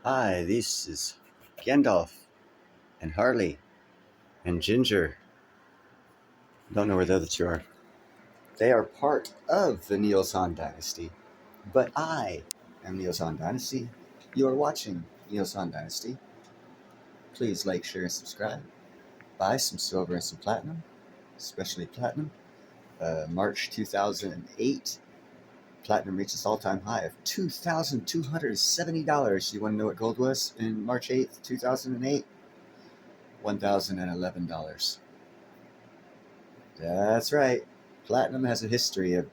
Hi, this is Gandalf and Harley and Ginger. Don't know where the other two are. They are part of the Neosan Dynasty, but I am Neosan Dynasty. You are watching Neosan Dynasty. Please like, share, and subscribe. Buy some silver and some platinum, especially platinum. March 2008, platinum reached its all-time high of $2,270. You want to know what gold was in March 8th, 2008? $1,011. That's right. Platinum has a history of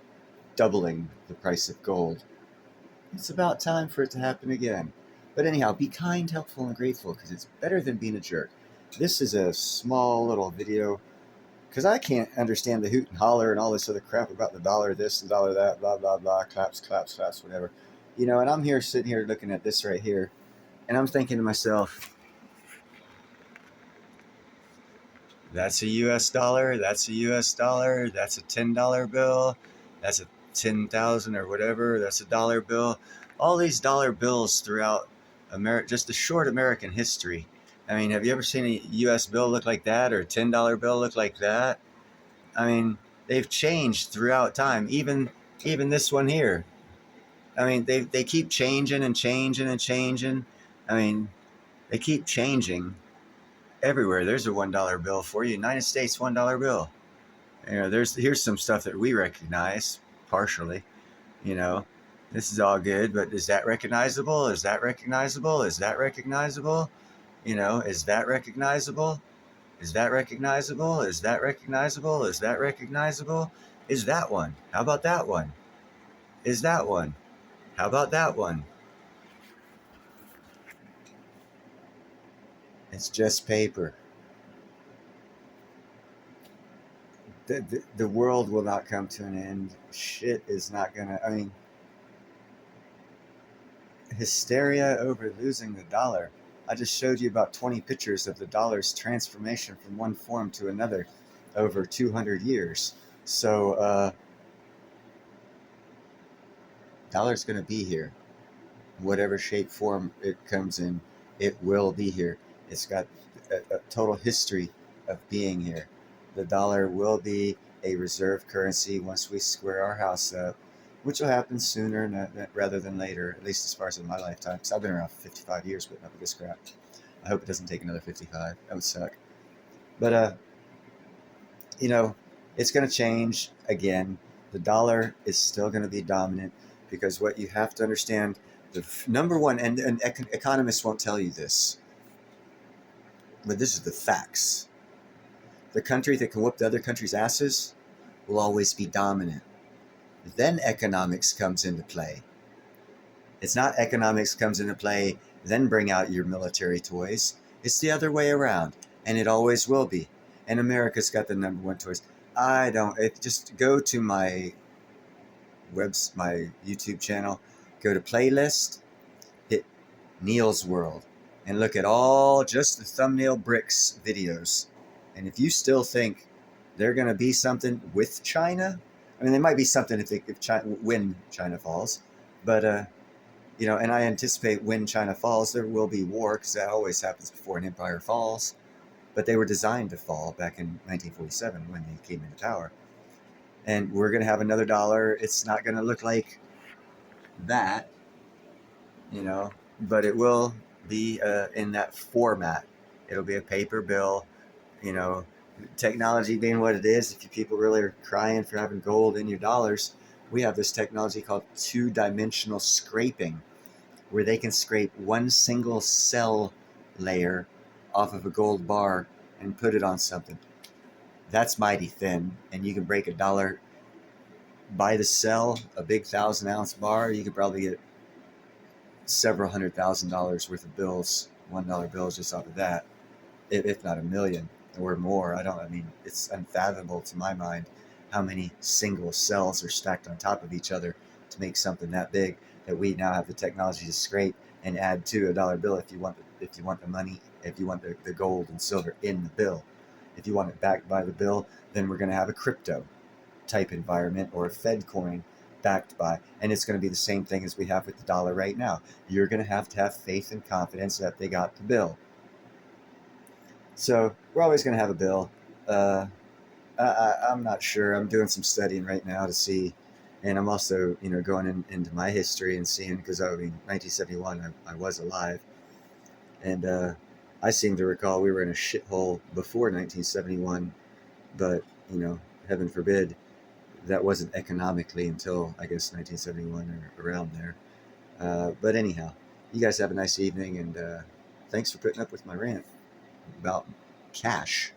doubling the price of gold. It's about time for it to happen again. But anyhow, be kind, helpful, and grateful because it's better than being a jerk. This is a small little video because I can't understand the hoot and holler and all this other crap about the dollar this and dollar that, blah, blah, blah, claps, claps, claps, whatever. And I'm here sitting here looking at this right here, and I'm thinking to myself, that's a US dollar, that's a US dollar, that's a $10 bill, that's a 10,000 or whatever, that's a dollar bill. All these dollar bills throughout America, just the short American history. I mean, have you ever seen a US bill look like that or a $10 bill look like that? I mean, they've changed throughout time, even this one here. I mean, they keep changing and changing and changing. I mean, they keep changing everywhere. There's a $1 bill for you, United States $1 bill. Here's some stuff that we recognize partially. You know, this is all good, but is that recognizable? Is that recognizable? Is that recognizable? Is that recognizable? Is that recognizable? Is that recognizable? Is that recognizable? Is that one? How about that one? Is that one? How about that one? It's just paper. The world will not come to an end. Shit is not gonna. I mean, hysteria over losing the dollar. I just showed you about 20 pictures of the dollar's transformation from one form to another over 200 years. So, dollar's going to be here. Whatever shape, form it comes in, it will be here. It's got a total history of being here. The dollar will be a reserve currency once we square our house up, which will happen sooner rather than later, at least as far as in my lifetime, because I've been around for 55 years putting up with this crap. I hope it doesn't take another 55. That would suck. But, you know, it's going to change again. The dollar is still going to be dominant because what you have to understand, the number one, and economists won't tell you this, but this is the facts. The country that can whoop the other country's asses will always be dominant. Then economics comes into play. It's not economics comes into play, then bring out your military toys. It's the other way around, and it always will be. And America's got the number one toys. Just go to my my YouTube channel, go to playlist, hit Neil's World, and look at all just the thumbnail bricks videos. And if you still think they're going to be something with China, I mean, they might be something when China falls, but and I anticipate when China falls, there will be war because that always happens before an empire falls. But they were designed to fall back in 1947 when they came into power. And we're going to have another dollar. It's not going to look like that, but it will be in that format. It'll be a paper bill, you know, technology being what it is. If you people really are crying for having gold in your dollars, we have this technology called two-dimensional scraping, where they can scrape one single cell layer off of a gold bar and put it on something. That's mighty thin, and you can break a dollar by the cell, a big 1,000-ounce bar. You could probably get several $100,000 worth of bills, $1 bills, just off of that, if not a million or more. I mean, it's unfathomable to my mind how many single cells are stacked on top of each other to make something that big, that we now have the technology to scrape and add to a dollar bill if you want the money, if you want the gold and silver in the bill. If you want it backed by the bill, then we're going to have a crypto type environment or a Fed coin backed by. And it's going to be the same thing as we have with the dollar right now. You're going to have faith and confidence that they got the bill. So we're always going to have a bill. Uh, I'm not sure. I'm doing some studying right now to see, and I'm also, going into my history and seeing, because I mean, 1971, I was alive, and I seem to recall we were in a shithole before 1971, but heaven forbid, that wasn't economically until I guess 1971 or around there. But anyhow, you guys have a nice evening, and thanks for putting up with my rant about cash,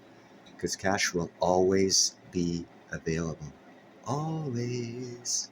because cash will always be available. Always.